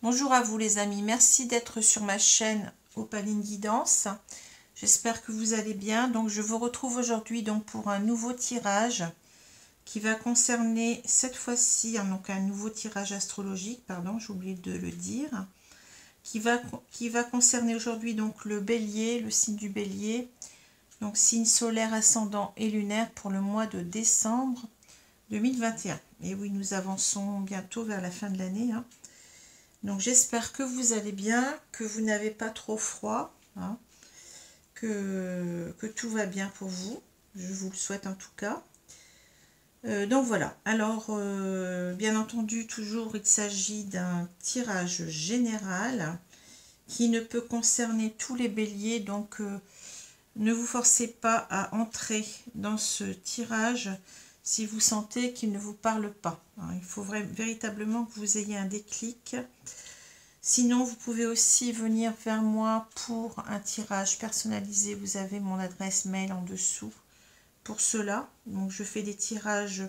Bonjour à vous les amis, merci d'être sur ma chaîne Opaline Guidance. J'espère que vous allez bien. Donc je vous retrouve aujourd'hui donc pour un nouveau tirage qui va concerner cette fois-ci donc un nouveau tirage astrologique, pardon, j'ai oublié de le dire, qui va concerner aujourd'hui donc le Bélier, le signe du Bélier, donc signe solaire, ascendant et lunaire pour le mois de décembre 2021. Et oui, nous avançons bientôt vers la fin de l'année, hein. Donc j'espère que vous allez bien, que vous n'avez pas trop froid, hein, que tout va bien pour vous. Je vous le souhaite en tout cas. Donc voilà. Alors, bien entendu, toujours il s'agit d'un tirage général qui ne peut concerner tous les béliers. Donc ne vous forcez pas à entrer dans ce tirage si vous sentez qu'il ne vous parle pas, hein. Il faut véritablement que vous ayez un déclic. Sinon, vous pouvez aussi venir vers moi pour un tirage personnalisé. Vous avez mon adresse mail en dessous pour cela. Donc, je fais des tirages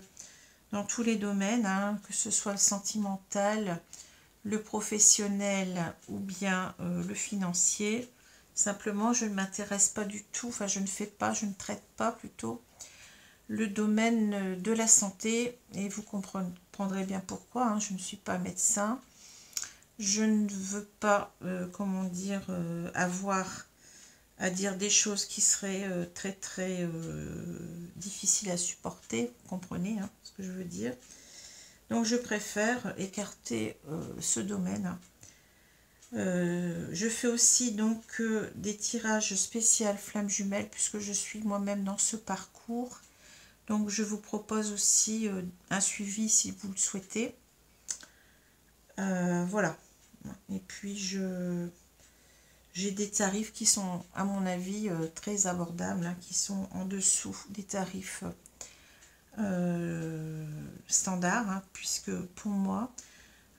dans tous les domaines, hein, que ce soit le sentimental, le professionnel ou bien le financier. Simplement, je ne m'intéresse pas du tout, enfin, je ne traite pas plutôt le domaine de la santé, et vous comprendrez bien pourquoi, hein. Je ne suis pas médecin, je ne veux pas, comment dire, avoir à dire des choses qui seraient très difficiles à supporter, vous comprenez, hein, ce que je veux dire. Donc je préfère écarter ce domaine. Je fais aussi donc des tirages spéciaux flammes jumelles, puisque je suis moi-même dans ce parcours. Donc je vous propose aussi un suivi si vous le souhaitez. Voilà. Et puis j'ai des tarifs qui sont à mon avis très abordables, hein, qui sont en dessous des tarifs standards, hein, puisque pour moi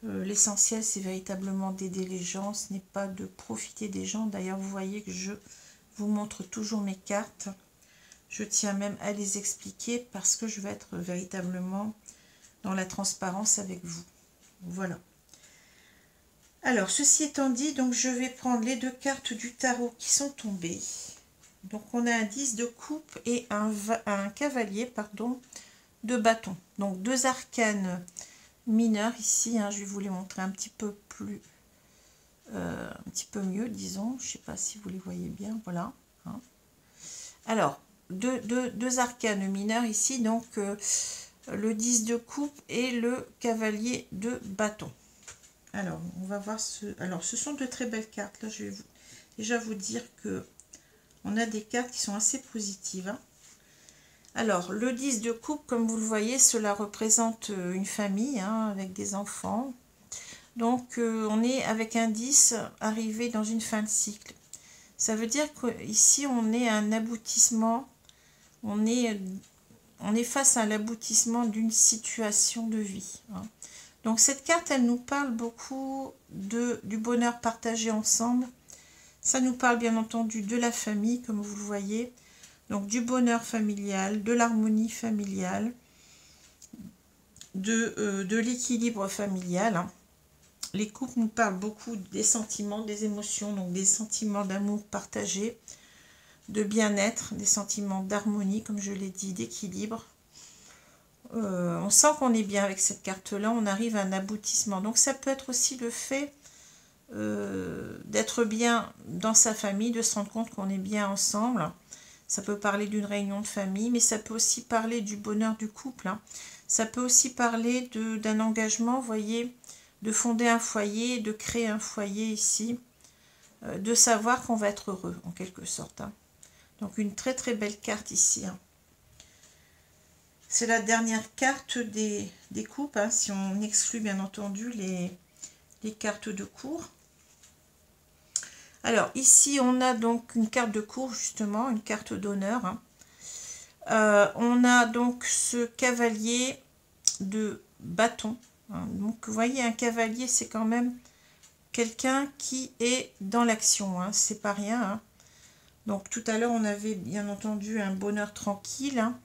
l'essentiel c'est véritablement d'aider les gens, ce n'est pas de profiter des gens. D'ailleurs vous voyez que je vous montre toujours mes cartes. Je tiens même à les expliquer parce que je vais être véritablement dans la transparence avec vous. Voilà. Alors, ceci étant dit, donc je vais prendre les deux cartes du tarot qui sont tombées. Donc, on a un 10 de coupe et un cavalier, pardon, de bâton. Donc, deux arcanes mineurs ici, hein, je vais vous les montrer un petit peu plus, un petit peu mieux, disons. Je ne sais pas si vous les voyez bien, voilà, hein. Alors, deux arcanes mineurs ici, donc le 10 de coupe et le cavalier de bâton. Alors, on va voir alors, ce sont de très belles cartes. Là, je vais déjà vous dire que on a des cartes qui sont assez positives, hein. Alors, le 10 de coupe, comme vous le voyez, cela représente une famille, hein, avec des enfants. Donc, on est avec un 10 arrivé dans une fin de cycle. Ça veut dire qu'ici, on est à un aboutissement. On est face à l'aboutissement d'une situation de vie, hein. Donc cette carte, elle nous parle beaucoup du bonheur partagé ensemble. Ça nous parle bien entendu de la famille, comme vous le voyez. Donc du bonheur familial, de l'harmonie familiale, de l'équilibre familial, hein. Les couples nous parlent beaucoup des sentiments, des émotions, donc des sentiments d'amour partagé, de bien-être, des sentiments d'harmonie, comme je l'ai dit, d'équilibre. On sent qu'on est bien avec cette carte-là, on arrive à un aboutissement. Donc ça peut être aussi le fait d'être bien dans sa famille, de se rendre compte qu'on est bien ensemble. Ça peut parler d'une réunion de famille, mais ça peut aussi parler du bonheur du couple, hein. Ça peut aussi parler d'un engagement, vous voyez, de fonder un foyer, de créer un foyer ici, de savoir qu'on va être heureux, en quelque sorte, hein. Donc une très très belle carte ici, hein. C'est la dernière carte des coupes, hein, si on exclut bien entendu les cartes de cour. Alors ici on a donc une carte de cour, justement, une carte d'honneur, hein. On a donc ce cavalier de bâton, hein. Donc vous voyez, un cavalier c'est quand même quelqu'un qui est dans l'action, hein, c'est pas rien, hein. Donc tout à l'heure on avait bien entendu un bonheur tranquille, hein.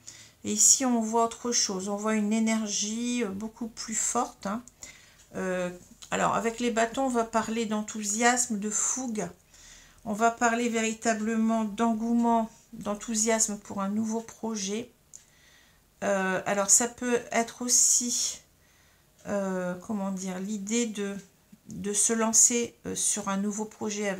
Et ici, on voit autre chose. On voit une énergie beaucoup plus forte, hein, Alors, avec les bâtons, on va parler d'enthousiasme, de fougue. On va parler véritablement d'engouement, d'enthousiasme pour un nouveau projet. Alors, ça peut être aussi, comment dire, l'idée de se lancer sur un nouveau projet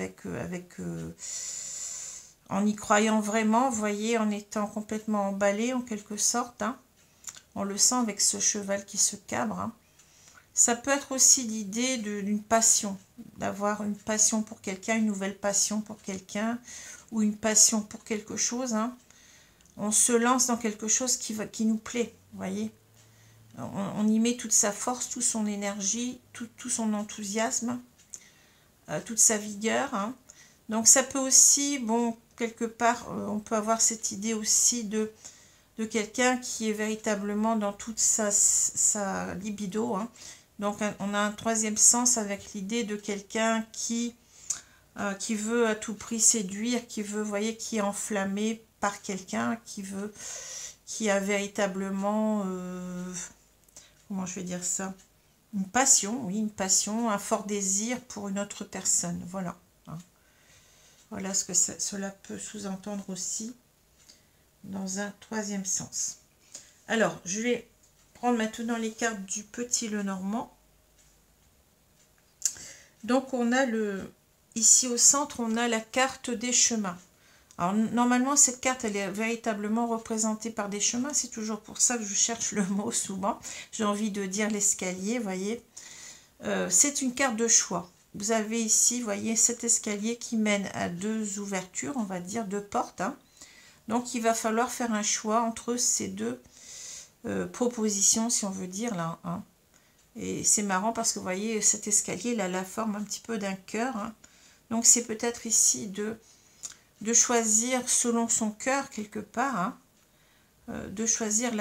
en y croyant vraiment, vous voyez, en étant complètement emballé en quelque sorte. Hein. On le sent avec ce cheval qui se cabre. Hein. Ça peut être aussi l'idée d'une passion, d'avoir une passion pour quelqu'un, une nouvelle passion pour quelqu'un, ou une passion pour quelque chose. Hein. On se lance dans quelque chose qui nous plaît, vous voyez. On y met toute sa force, toute son énergie, tout son enthousiasme, toute sa vigueur. Hein. Donc ça peut aussi, bon, quelque part, on peut avoir cette idée aussi de quelqu'un qui est véritablement dans toute sa libido. Hein. Donc on a un troisième sens avec l'idée de quelqu'un qui veut à tout prix séduire, qui veut, vous voyez, qui est enflammé par quelqu'un, qui a véritablement, comment je vais dire ça, une passion, oui, une passion, un fort désir pour une autre personne, voilà. Hein. Voilà ce que cela peut sous-entendre aussi dans un troisième sens. Alors, je vais prendre maintenant les cartes du Petit Lenormand. Donc, on a ici au centre, on a la carte des chemins. Alors, normalement, cette carte, elle est véritablement représentée par des chemins. C'est toujours pour ça que je cherche le mot souvent. J'ai envie de dire l'escalier, vous voyez. C'est une carte de choix. Vous avez ici, vous voyez, cet escalier qui mène à deux ouvertures, on va dire, deux portes. Hein. Donc, il va falloir faire un choix entre ces deux propositions, si on veut dire, là. Hein. Et c'est marrant parce que, vous voyez, cet escalier, il a la forme un petit peu d'un cœur. Hein. Donc, c'est peut-être ici de choisir selon son cœur, quelque part, hein, de choisir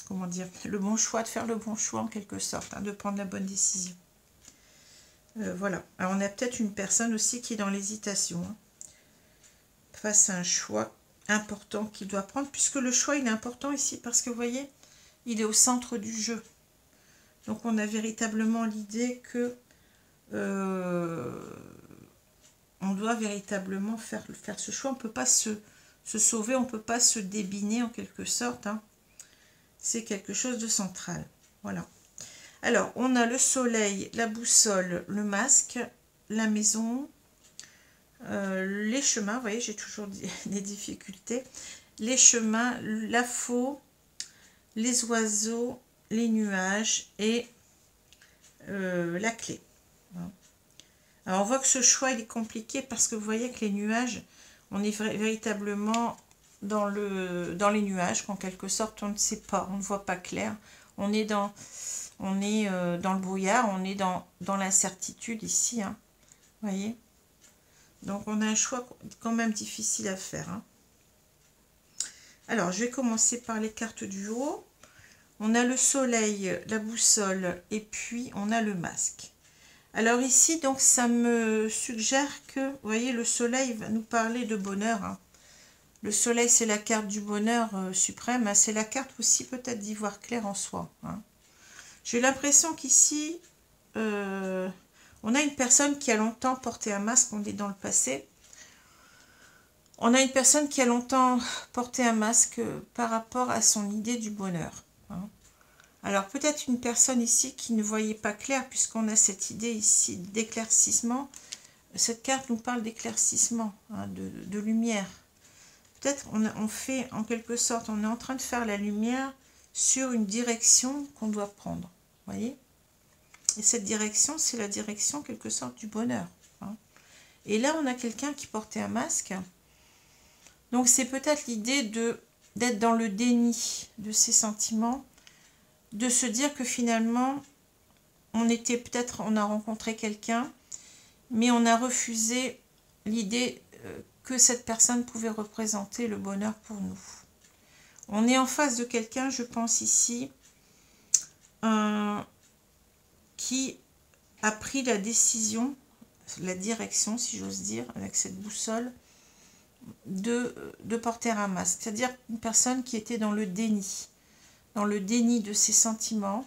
comment dire, le bon choix, de faire le bon choix en quelque sorte, hein, de prendre la bonne décision. Voilà. Alors, on a peut-être une personne aussi qui est dans l'hésitation, hein, face à un choix important qu'il doit prendre, puisque le choix, il est important ici, parce que, vous voyez, il est au centre du jeu. Donc, on a véritablement l'idée que on doit véritablement faire ce choix. On ne peut pas se sauver, on ne peut pas se débiner en quelque sorte. Hein. C'est quelque chose de central. Voilà. Alors, on a le soleil, la boussole, le masque, la maison, les chemins. Vous voyez, j'ai toujours des difficultés. Les chemins, la faux, les oiseaux, les nuages et la clé. Alors on voit que ce choix il est compliqué parce que vous voyez que les nuages, on est véritablement dans les nuages, qu'en quelque sorte on ne sait pas, on ne voit pas clair. On est dans le brouillard, on est dans l'incertitude ici. Hein, vous voyez. Donc on a un choix quand même difficile à faire. Hein. Alors je vais commencer par les cartes du haut. On a le soleil, la boussole et puis on a le masque. Alors ici, donc, ça me suggère que, vous voyez, le soleil va nous parler de bonheur. Hein. Le soleil, c'est la carte du bonheur suprême. Hein. C'est la carte aussi peut-être d'y voir clair en soi. Hein. J'ai l'impression qu'ici, on a une personne qui a longtemps porté un masque. On est dans le passé. On a une personne qui a longtemps porté un masque par rapport à son idée du bonheur. Hein. Alors peut-être une personne ici qui ne voyait pas clair, puisqu'on a cette idée ici d'éclaircissement. Cette carte nous parle d'éclaircissement, hein, de lumière. Peut-être on fait en quelque sorte, on est en train de faire la lumière sur une direction qu'on doit prendre. Voyez. Et cette direction, c'est la direction en quelque sorte du bonheur. Hein. Et là, on a quelqu'un qui portait un masque. Donc c'est peut-être l'idée d'être dans le déni de ses sentiments, de se dire que finalement, on a rencontré quelqu'un, mais on a refusé l'idée que cette personne pouvait représenter le bonheur pour nous. On est en face de quelqu'un, je pense ici, qui a pris la décision, la direction, si j'ose dire, avec cette boussole, de porter un masque. C'est-à-dire une personne qui était dans le déni de ses sentiments,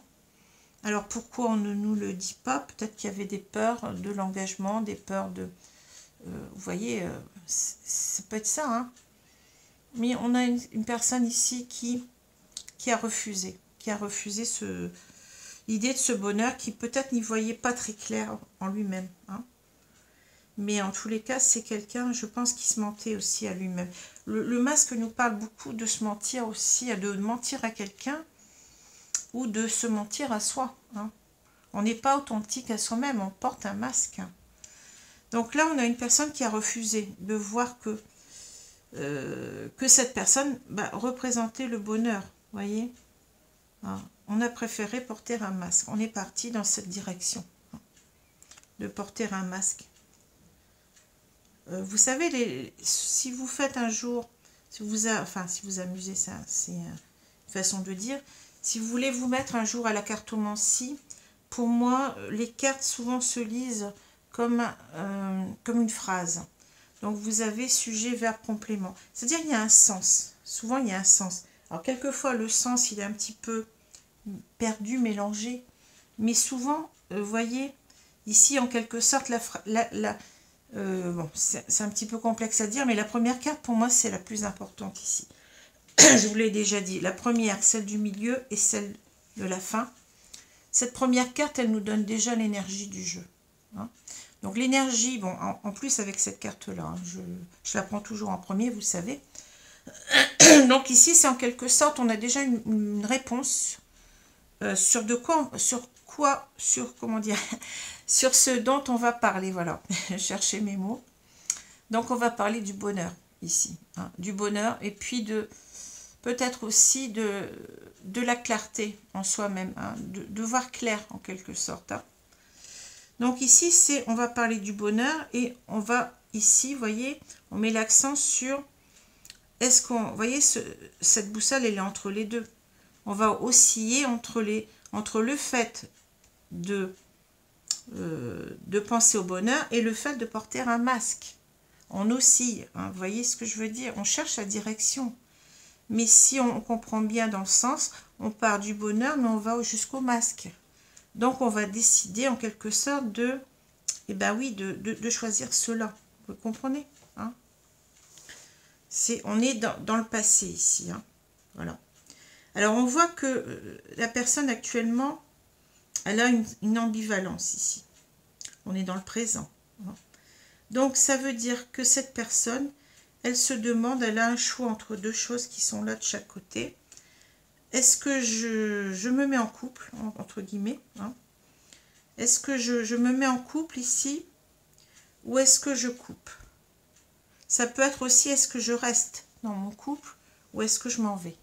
Alors pourquoi on ne nous le dit pas? Peut-être qu'il y avait des peurs de l'engagement, des peurs de... vous voyez, ça peut être ça, hein. Mais on a une personne ici qui a refusé. Qui a refusé l'idée de ce bonheur, qui peut-être n'y voyait pas très clair en lui-même, hein. Mais en tous les cas, c'est quelqu'un, je pense, qui se mentait aussi à lui-même. Le masque nous parle beaucoup de se mentir aussi, de mentir à quelqu'un ou de se mentir à soi, hein. On n'est pas authentique à soi-même, on porte un masque, hein. Donc là, on a une personne qui a refusé de voir que cette personne représentait le bonheur, voyez, hein. On a préféré porter un masque. On est parti dans cette direction, hein, de porter un masque. Vous savez, si vous faites un jour, si vous amusez, ça c'est une façon de dire, si vous voulez vous mettre un jour à la cartomancie, pour moi, les cartes souvent se lisent comme une phrase. Donc vous avez sujet, verbe, complément. C'est-à-dire il y a un sens. Souvent il y a un sens. Alors quelquefois le sens il est un petit peu perdu, mélangé. Mais souvent, vous voyez, ici en quelque sorte, bon, c'est un petit peu complexe à dire, mais la première carte pour moi c'est la plus importante ici. Je vous l'ai déjà dit. La première, celle du milieu et celle de la fin. Cette première carte, elle nous donne déjà l'énergie du jeu, hein. Donc l'énergie, bon, en plus avec cette carte-là, hein, je la prends toujours en premier, vous savez. Donc ici, c'est en quelque sorte, on a déjà une réponse sur comment dire, sur ce dont on va parler, voilà. Chercher mes mots. Donc on va parler du bonheur ici, hein, du bonheur et puis peut-être aussi de la clarté en soi-même, hein, de voir clair en quelque sorte, hein. Donc ici, on va parler du bonheur et on va ici, vous voyez, on met l'accent sur, vous voyez, cette boussole, elle est entre les deux. On va osciller entre le fait de penser au bonheur et le fait de porter un masque. On oscille, hein, vous voyez ce que je veux dire? On cherche la direction. Mais si on comprend bien dans le sens, on part du bonheur, mais on va jusqu'au masque. Donc, on va décider en quelque sorte de choisir cela. Vous comprenez, hein? On est dans le passé ici, hein. Voilà. Alors, on voit que la personne actuellement, elle a une ambivalence ici. On est dans le présent, hein. Donc, ça veut dire que cette personne, elle se demande, elle a un choix entre deux choses qui sont là de chaque côté. Est-ce que je me mets en couple, entre guillemets, hein? Est-ce que je me mets en couple ici ou est-ce que je coupe? Ça peut être aussi, est-ce que je reste dans mon couple ou est-ce que je m'en vais?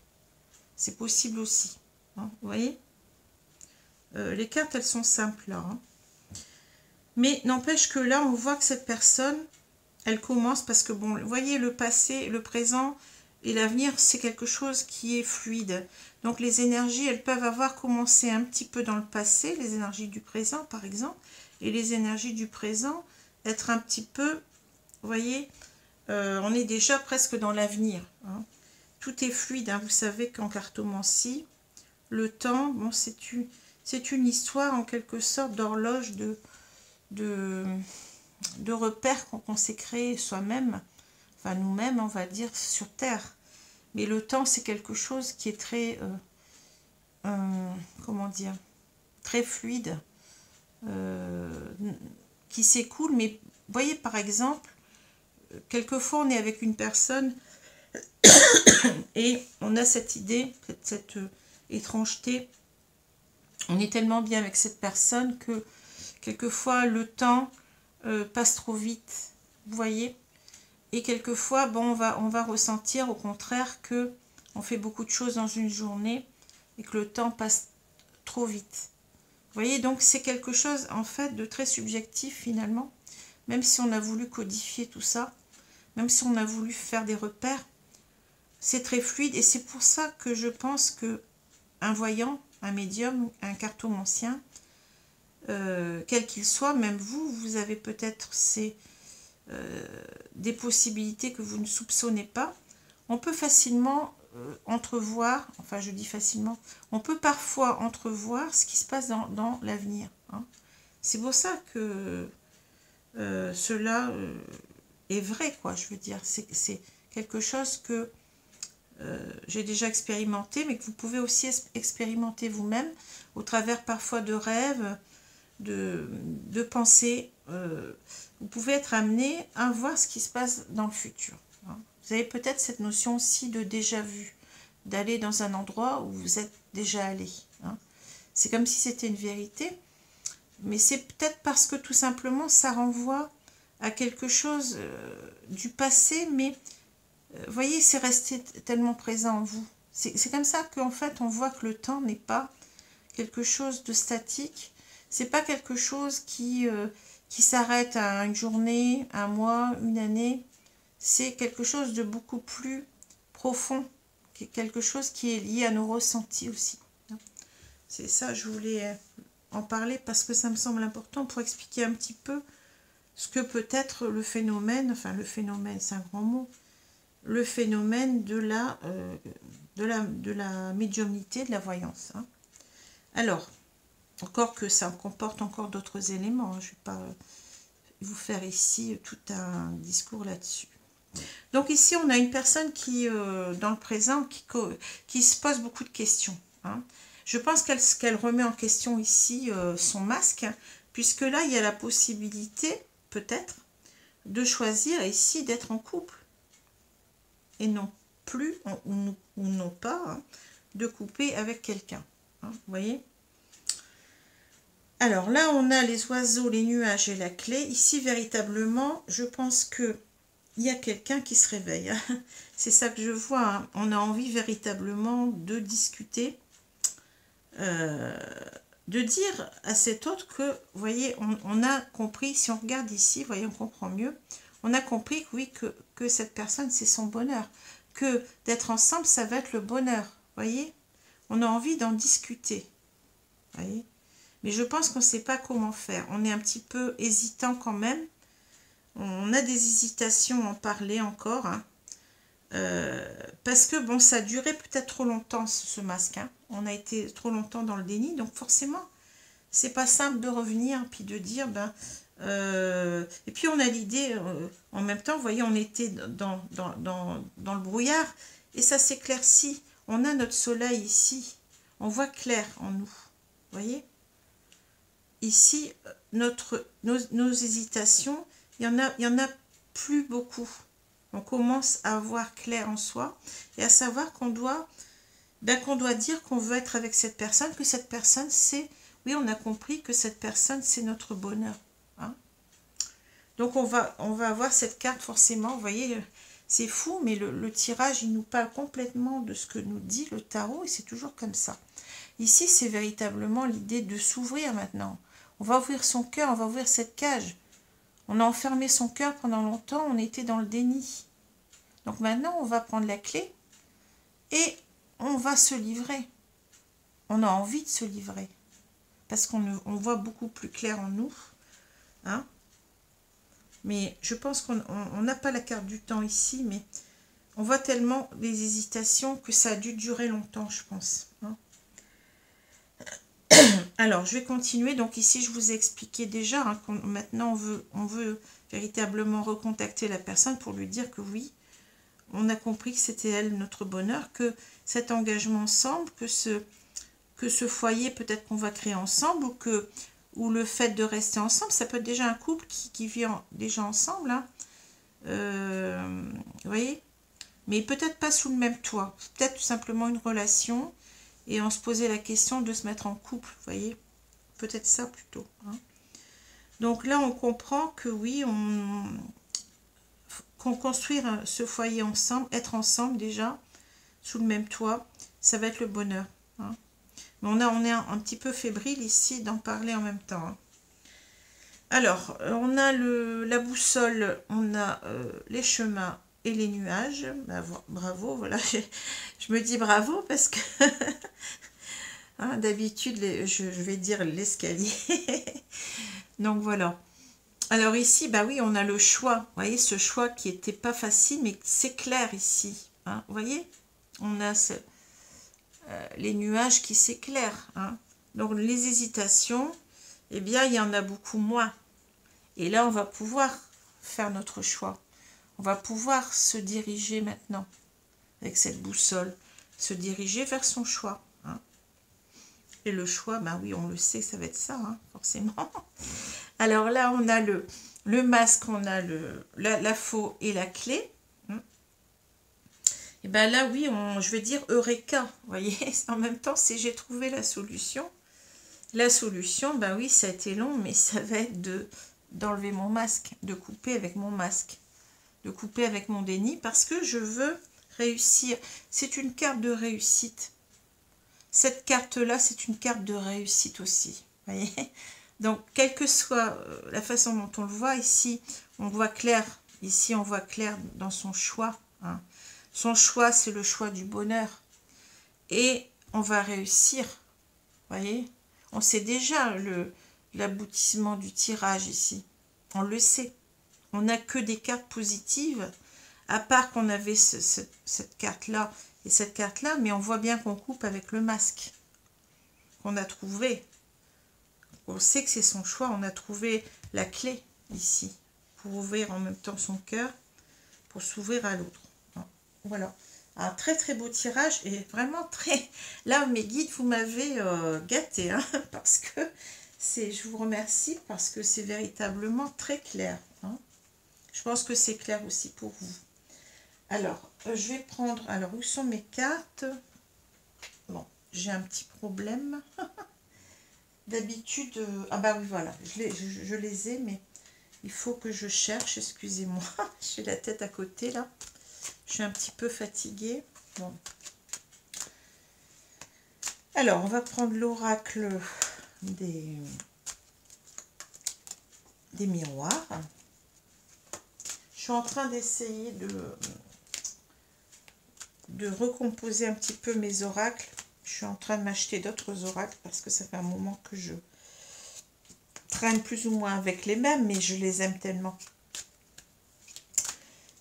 C'est possible aussi, hein, vous voyez, les cartes, elles sont simples là, hein. Mais n'empêche que là, on voit que cette personne, elle commence parce que, bon, vous voyez, le passé, le présent et l'avenir, c'est quelque chose qui est fluide. Donc, les énergies, elles peuvent avoir commencé un petit peu dans le passé, les énergies du présent, par exemple, et les énergies du présent, être un petit peu, vous voyez, on est déjà presque dans l'avenir, hein. Tout est fluide, hein. Vous savez qu'en cartomancie, le temps, bon, c'est une histoire en quelque sorte d'horloge, de repères qu'on s'est créé soi-même, enfin nous-mêmes, on va dire, sur Terre. Mais le temps, c'est quelque chose qui est très, comment dire, très fluide, qui s'écoule. Mais vous voyez, par exemple, quelquefois, on est avec une personne et on a cette idée, cette étrangeté. On est tellement bien avec cette personne que quelquefois, le temps passe trop vite, vous voyez. Et quelquefois, bon, on va ressentir au contraire que on fait beaucoup de choses dans une journée et que le temps passe trop vite. Vous voyez, donc c'est quelque chose en fait de très subjectif finalement, même si on a voulu codifier tout ça, même si on a voulu faire des repères, c'est très fluide et c'est pour ça que je pense que un voyant, un médium, un cartomancien, quel qu'il soit, même vous avez peut-être des possibilités que vous ne soupçonnez pas. On peut facilement entrevoir, enfin je dis facilement, on peut parfois entrevoir ce qui se passe dans l'avenir. Hein. C'est pour ça que cela est vrai, quoi, je veux dire. C'est quelque chose que j'ai déjà expérimenté, mais que vous pouvez aussi expérimenter vous-même au travers parfois de rêves, de pensées. Vous pouvez être amené à voir ce qui se passe dans le futur. Hein. Vous avez peut-être cette notion aussi de déjà vu, d'aller dans un endroit où vous êtes déjà allé. Hein. C'est comme si c'était une vérité, mais c'est peut-être parce que tout simplement ça renvoie à quelque chose du passé, mais vous voyez, c'est resté tellement présent en vous. C'est comme ça qu'en fait on voit que le temps n'est pas quelque chose de statique, c'est pas quelque chose qui s'arrête à une journée, un mois, une année. C'est quelque chose de beaucoup plus profond, quelque chose qui est lié à nos ressentis aussi. C'est ça, je voulais en parler parce que ça me semble important pour expliquer un petit peu ce que peut être le phénomène, enfin le phénomène c'est un grand mot, le phénomène de la médiumnité, de la voyance. Hein. Alors, encore que ça comporte encore d'autres éléments, hein, je ne vais pas vous faire ici tout un discours là-dessus. Donc ici, on a une personne qui, dans le présent, qui se pose beaucoup de questions. Hein. Je pense qu'elle remet en question ici son masque, puisque là, il y a la possibilité, peut-être, de choisir ici d'être en couple. Et non plus, ou non pas, hein, de couper avec quelqu'un. Hein, vous voyez ? Alors là, on a les oiseaux, les nuages et la clé. Ici, véritablement, je pense que il y a quelqu'un qui se réveille. C'est ça que je vois. Hein. On a envie véritablement de discuter, de dire à cet autre que, vous voyez, on a compris, si on regarde ici, vous voyez, on comprend mieux, on a compris que oui, que cette personne, c'est son bonheur, que d'être ensemble, ça va être le bonheur, vous voyez. On a envie d'en discuter, vous voyez. Mais je pense qu'on ne sait pas comment faire. On est un petit peu hésitant quand même. On a des hésitations à en parler encore. Hein. Parce que, bon, ça a duré peut-être trop longtemps, ce masque. Hein. On a été trop longtemps dans le déni. Donc, forcément, c'est pas simple de revenir puis de dire... et puis, on a l'idée... en même temps, vous voyez, on était dans le brouillard. Et ça s'éclaircit. On a notre soleil ici. On voit clair en nous. Vous voyez ? Ici, nos hésitations, il y en a plus beaucoup. On commence à voir clair en soi et à savoir qu'on doit dire qu'on veut être avec cette personne, que cette personne, c'est... Oui, on a compris que cette personne, c'est notre bonheur. Hein. Donc, on va avoir cette carte forcément. Vous voyez, c'est fou, mais le tirage, il nous parle complètement de ce que nous dit le tarot et c'est toujours comme ça. Ici, c'est véritablement l'idée de s'ouvrir maintenant. On va ouvrir son cœur, on va ouvrir cette cage. On a enfermé son cœur pendant longtemps, on était dans le déni. Donc maintenant, on va prendre la clé et on va se livrer. On a envie de se livrer. Parce qu'on voit beaucoup plus clair en nous. Hein. Mais je pense qu'on n'a pas la carte du temps ici, mais on voit tellement les hésitations que ça a dû durer longtemps, je pense. Hein. Alors, je vais continuer. Donc ici, je vous ai expliqué déjà. Hein, maintenant, on veut véritablement recontacter la personne pour lui dire que oui, on a compris que c'était elle notre bonheur, que cet engagement ensemble, que ce foyer peut-être qu'on va créer ensemble, ou le fait de rester ensemble, ça peut être déjà un couple qui vit déjà ensemble. Hein. Vous voyez ? Mais peut-être pas sous le même toit. Peut-être tout simplement une relation. Et on se posait la question de se mettre en couple, vous voyez. Peut-être ça plutôt. Hein. Donc là, on comprend que oui, qu'on construire ce foyer ensemble, être ensemble déjà, sous le même toit, ça va être le bonheur. Hein. Mais on est un petit peu fébrile ici d'en parler en même temps. Hein. Alors, on a la boussole, on a les chemins et les nuages. Bah, bravo, voilà. Je me dis bravo parce que hein, d'habitude, je vais dire l'escalier. Donc voilà. Alors ici, bah oui, on a le choix. Vous voyez, ce choix qui n'était pas facile, mais c'est clair ici. Hein, vous voyez, on a les nuages qui s'éclairent. Hein. Donc les hésitations, eh bien il y en a beaucoup moins. Et là on va pouvoir faire notre choix. On va pouvoir se diriger maintenant avec cette boussole, se diriger vers son choix. Hein. Et le choix, ben oui, on le sait, ça va être ça, hein, forcément. Alors là, on a le masque, on a la faux et la clé. Et bien là, oui, je vais dire Eureka. Vous voyez, en même temps, si j'ai trouvé la solution, ben oui, ça a été long, mais ça va être d'enlever mon masque, de couper avec mon masque, de couper avec mon déni, parce que je veux réussir. C'est une carte de réussite. Cette carte-là, c'est une carte de réussite aussi. Vous voyez? Donc, quelle que soit la façon dont on le voit, ici, on voit clair. Ici, on voit clair dans son choix. Hein. Son choix, c'est le choix du bonheur. Et on va réussir. Vous voyez? On sait déjà l'aboutissement du tirage ici. On le sait. On n'a que des cartes positives, à part qu'on avait cette carte-là et cette carte-là, mais on voit bien qu'on coupe avec le masque qu'on a trouvé. On sait que c'est son choix. On a trouvé la clé ici pour ouvrir en même temps son cœur, pour s'ouvrir à l'autre. Voilà. Un très très beau tirage et vraiment très... Là, mes guides, vous m'avez gâté, hein, parce que je vous remercie parce que c'est véritablement très clair. Hein. Je pense que c'est clair aussi pour vous. Alors, je vais prendre... Alors, où sont mes cartes? Bon, j'ai un petit problème. D'habitude... Ah bah oui, voilà. Je les ai, mais il faut que je cherche. Excusez-moi. J'ai la tête à côté, là. Je suis un petit peu fatiguée. Bon. Alors, on va prendre l'oracle des miroirs. Je suis en train d'essayer de recomposer un petit peu mes oracles. Je suis en train de m'acheter d'autres oracles parce que ça fait un moment que je traîne plus ou moins avec les mêmes, mais je les aime tellement.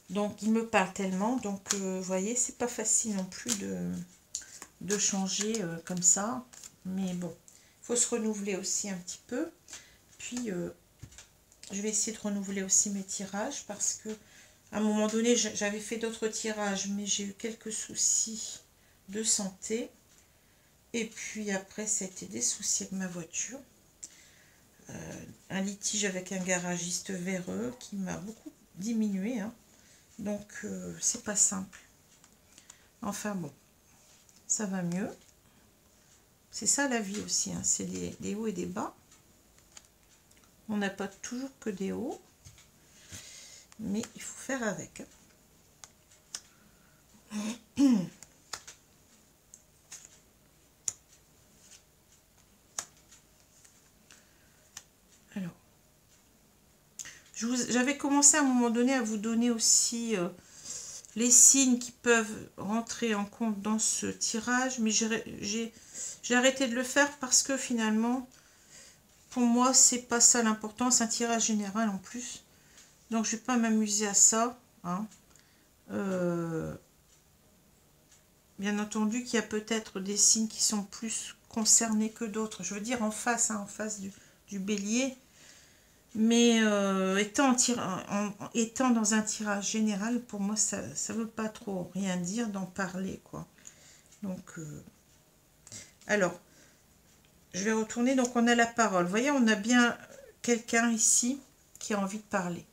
Donc, ils me parlent tellement. Donc, vous voyez, c'est pas facile non plus de changer comme ça. Mais bon, il faut se renouveler aussi un petit peu. Puis, je vais essayer de renouveler aussi mes tirages parce que à un moment donné, j'avais fait d'autres tirages, mais j'ai eu quelques soucis de santé. Et puis après, ça a été des soucis avec ma voiture. Un litige avec un garagiste véreux qui m'a beaucoup diminué. Hein. Donc, c'est pas simple. Enfin bon, ça va mieux. C'est ça la vie aussi. Hein. C'est des hauts et des bas. On n'a pas toujours que des hauts. Mais il faut faire avec. Alors, j'avais commencé à un moment donné à vous donner aussi les signes qui peuvent rentrer en compte dans ce tirage, mais j'ai arrêté de le faire parce que finalement, pour moi, c'est pas ça l'important, c'est un tirage général en plus. Donc, je vais pas m'amuser à ça. Hein. Bien entendu qu'il y a peut-être des signes qui sont plus concernés que d'autres. Je veux dire en face, hein, en face du bélier. Mais étant dans un tirage général, pour moi, ça ne veut pas trop rien dire d'en parler, quoi. Donc, alors, je vais retourner. Donc, on a la parole. Vous voyez, on a bien quelqu'un ici qui a envie de parler.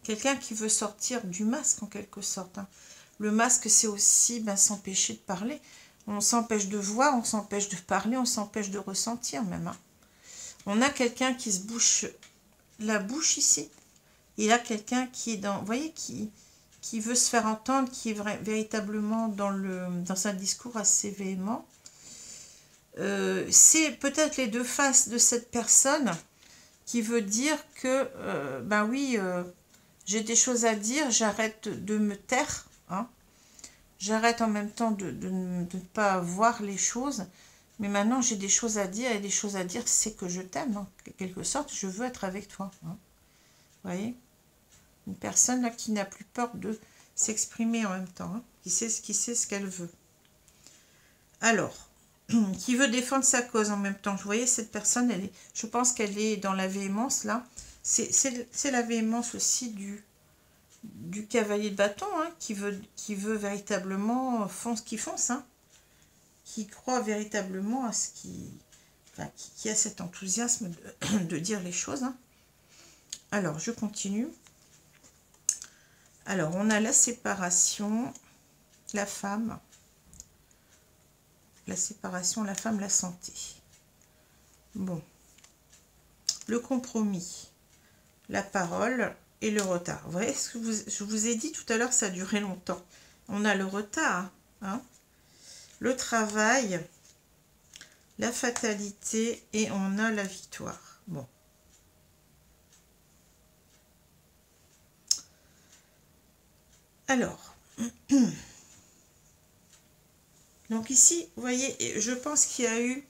Quelqu'un qui veut sortir du masque, en quelque sorte. Hein. Le masque, c'est aussi s'empêcher de parler. On s'empêche de voir, on s'empêche de parler, on s'empêche de ressentir même. Hein. On a quelqu'un qui se bouche la bouche ici. Il y a quelqu'un qui est dans, vous voyez, qui veut se faire entendre, qui est véritablement dans un discours assez véhément. C'est peut-être les deux faces de cette personne qui veut dire que, ben oui, j'ai des choses à dire, j'arrête de me taire, hein. J'arrête en même temps de ne pas voir les choses, mais maintenant j'ai des choses à dire, et des choses à dire, c'est que je t'aime, en quelque sorte, je veux être avec toi. Hein. Vous voyez? Une personne là qui n'a plus peur de s'exprimer en même temps, hein, qui sait ce qu'elle veut. Alors, qui veut défendre sa cause en même temps. Vous voyez, cette personne, elle est, je pense qu'elle est dans la véhémence, là. C'est la véhémence aussi du cavalier de bâton, hein, qui veut véritablement qui fonce, hein, qui croit véritablement à ce enfin, qui a cet enthousiasme de dire les choses. Hein. Alors, je continue. Alors, on a la séparation, la femme. La séparation, la femme, la santé. Bon. Le compromis, la parole et le retard. Vous voyez ce que je vous ai dit tout à l'heure, ça a duré longtemps. On a le retard, hein, le travail, la fatalité et on a la victoire. Bon. Alors, donc ici, vous voyez, je pense qu'il y a eu,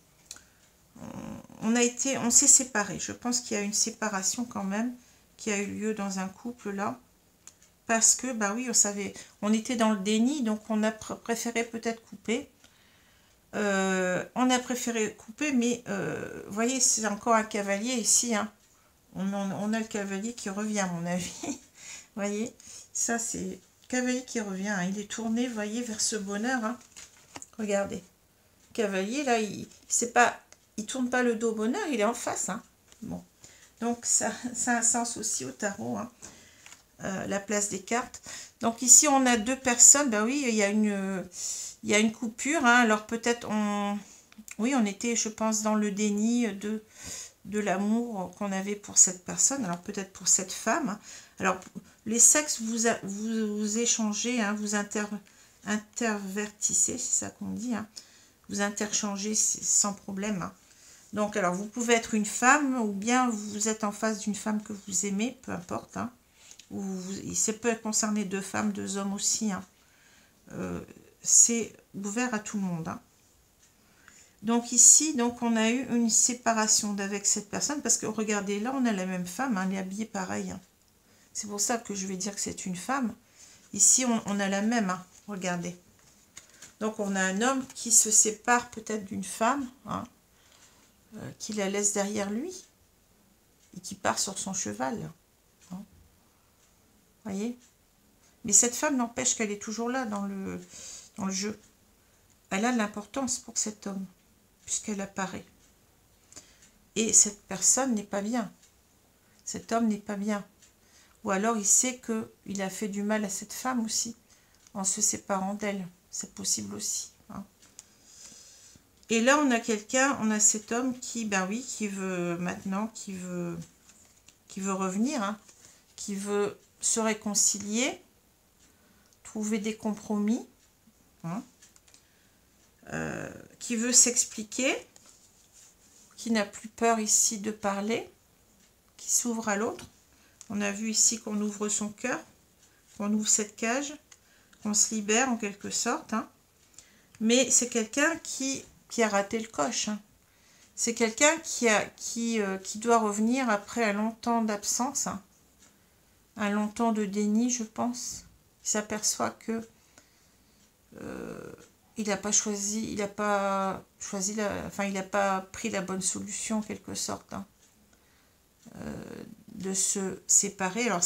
on s'est séparés. Je pense qu'il y a une séparation quand même qui a eu lieu dans un couple là. Parce que, bah oui, on était dans le déni, donc on a préféré peut-être couper. On a préféré couper, mais vous voyez, c'est encore un cavalier ici. Hein. On a le cavalier qui revient, à mon avis. Vous voyez, ça c'est cavalier qui revient. Hein. Il est tourné, vous voyez, vers ce bonheur. Hein. Regardez. Cavalier, là, il tourne pas le dos au bonheur, il est en face. Hein. Bon. Donc, ça a un sens aussi au tarot. Hein. La place des cartes. Donc, ici, on a deux personnes. Ben oui, il y a une coupure. Hein. Alors, peut-être, oui, on était, je pense, dans le déni de l'amour qu'on avait pour cette personne. Alors, peut-être pour cette femme. Alors, les sexes, vous échangez, hein, vous intervertissez, c'est ça qu'on dit. Hein. Vous interchangez sans problème. Hein. Donc, alors, vous pouvez être une femme ou bien vous êtes en face d'une femme que vous aimez, peu importe. Hein. Ça peut concerner deux femmes, deux hommes aussi. Hein. C'est ouvert à tout le monde. Hein. Donc ici, donc on a eu une séparation avec cette personne parce que regardez, là on a la même femme, hein, elle est habillée pareil. Hein. C'est pour ça que je vais dire que c'est une femme. Ici on a la même, hein, regardez. Donc on a un homme qui se sépare peut-être d'une femme, hein, qui la laisse derrière lui et qui part sur son cheval. Hein. Voyez? Mais cette femme n'empêche qu'elle est toujours là dans le jeu. Elle a de l'importance pour cet homme, puisqu'elle apparaît. Et cette personne n'est pas bien. Cet homme n'est pas bien. Ou alors il sait qu'il a fait du mal à cette femme aussi, en se séparant d'elle. C'est possible aussi. Hein. Et là, on a quelqu'un, on a cet homme qui, ben oui, qui veut maintenant, qui veut revenir, hein, qui veut se réconcilier, trouver des compromis, hein, qui veut s'expliquer, qui n'a plus peur ici de parler, qui s'ouvre à l'autre. On a vu ici qu'on ouvre son cœur, qu'on ouvre cette cage, qu'on se libère en quelque sorte. Hein. Mais c'est quelqu'un qui a raté le coche. Hein. C'est quelqu'un qui doit revenir après un long temps d'absence, hein. Un long temps de déni, je pense. Il s'aperçoit que il n'a pas choisi, il n'a pas pris la bonne solution en quelque sorte, hein, de se séparer. Alors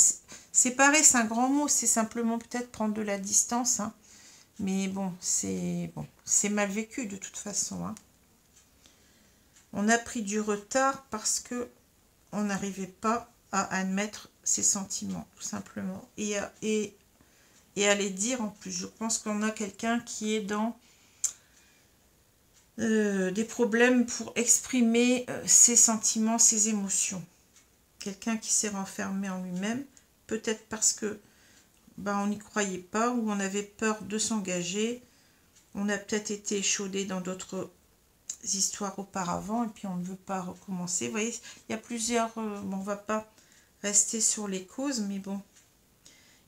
séparer, c'est un grand mot, c'est simplement peut-être prendre de la distance, hein, mais bon, c'est mal vécu de toute façon. Hein. On a pris du retard parce que on n'arrivait pas à admettre ses sentiments, tout simplement, et à les dire en plus. Je pense qu'on a quelqu'un qui est dans des problèmes pour exprimer ses sentiments, ses émotions. Quelqu'un qui s'est renfermé en lui-même, peut-être parce que on n'y croyait pas ou on avait peur de s'engager. On a peut-être été échaudé dans d'autres histoires auparavant et puis on ne veut pas recommencer. Vous voyez, il y a plusieurs... on ne va pas rester sur les causes, mais bon.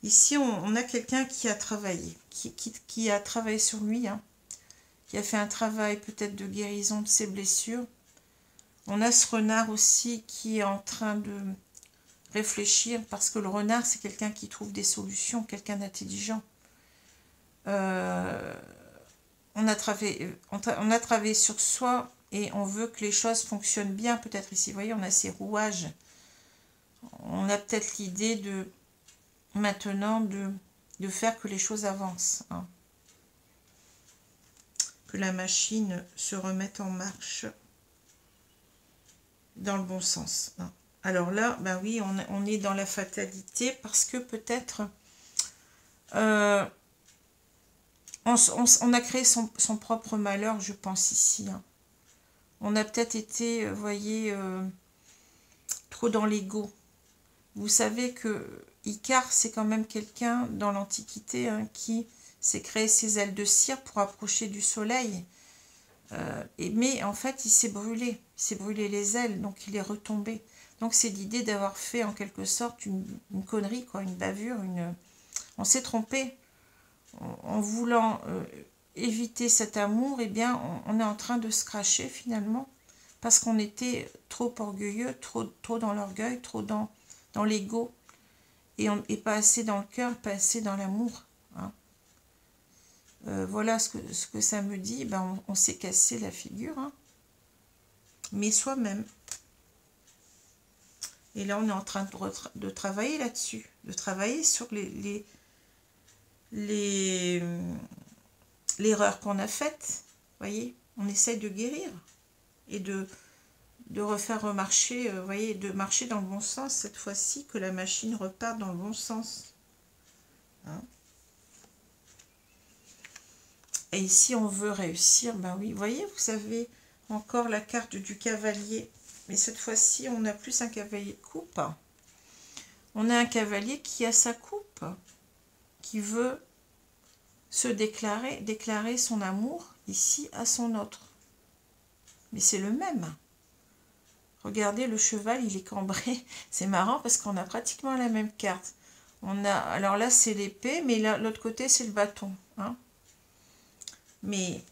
Ici, on a quelqu'un qui a travaillé, qui a travaillé sur lui, hein, qui a fait un travail peut-être de guérison de ses blessures. On a ce renard aussi qui est en train de réfléchir, parce que le renard, c'est quelqu'un qui trouve des solutions, quelqu'un d'intelligent. On on a travaillé sur soi et on veut que les choses fonctionnent bien. Peut-être ici, vous voyez, on a ces rouages. On a peut-être l'idée de maintenant de faire que les choses avancent. Hein. Que la machine se remette en marche dans le bon sens. Hein. Alors là, ben oui, on est dans la fatalité parce que peut-être on a créé son propre malheur, je pense, ici. Hein. On a peut-être été, vous voyez, trop dans l'ego. Vous savez que Icare, c'est quand même quelqu'un dans l'Antiquité hein, qui s'est créé ses ailes de cire pour approcher du soleil. Mais en fait, il s'est brûlé les ailes, donc il est retombé. Donc c'est l'idée d'avoir fait en quelque sorte une connerie, quoi, une bavure, on s'est trompé. En voulant éviter cet amour, eh bien, on est en train de se cracher finalement, parce qu'on était trop orgueilleux, trop dans l'orgueil, trop dans l'ego, et pas assez dans le cœur, pas assez dans l'amour. Hein. Voilà ce que ça me dit. Ben, on s'est cassé la figure, hein. Mais soi-même. Et là, on est en train de travailler là-dessus, de travailler sur l'erreur qu'on a faite. Voyez, on essaye de guérir et de refaire remarcher, voyez, de marcher dans le bon sens cette fois-ci, que la machine reparte dans le bon sens. Hein. Et ici, on veut réussir, ben oui, vous voyez, vous avez encore la carte du cavalier, mais cette fois-ci, on a plus un cavalier de coupe. On a un cavalier qui a sa coupe, qui veut se déclarer son amour ici à son autre. Mais c'est le même. Regardez, le cheval, il est cambré. C'est marrant parce qu'on a pratiquement la même carte. Alors là, c'est l'épée, mais là, l'autre côté, c'est le bâton. Hein. Mais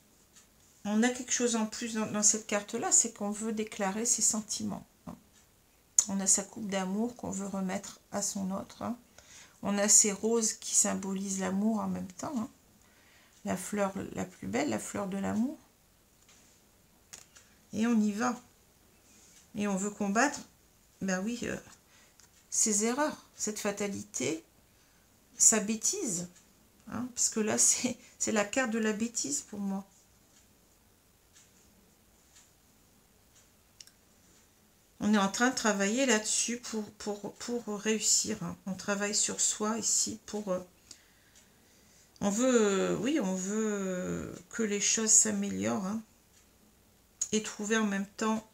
on a quelque chose en plus dans cette carte-là, c'est qu'on veut déclarer ses sentiments. Hein. On a sa coupe d'amour qu'on veut remettre à son autre. Hein. On a ces roses qui symbolisent l'amour en même temps. Hein. La fleur la plus belle, la fleur de l'amour. Et on y va. Et on veut combattre, ben oui, ces erreurs, cette fatalité, sa bêtise. Hein, parce que là, c'est la carte de la bêtise pour moi. On est en train de travailler là-dessus pour réussir. Hein. On travaille sur soi ici pour... on veut, oui, on veut que les choses s'améliorent. Hein, et trouver en même temps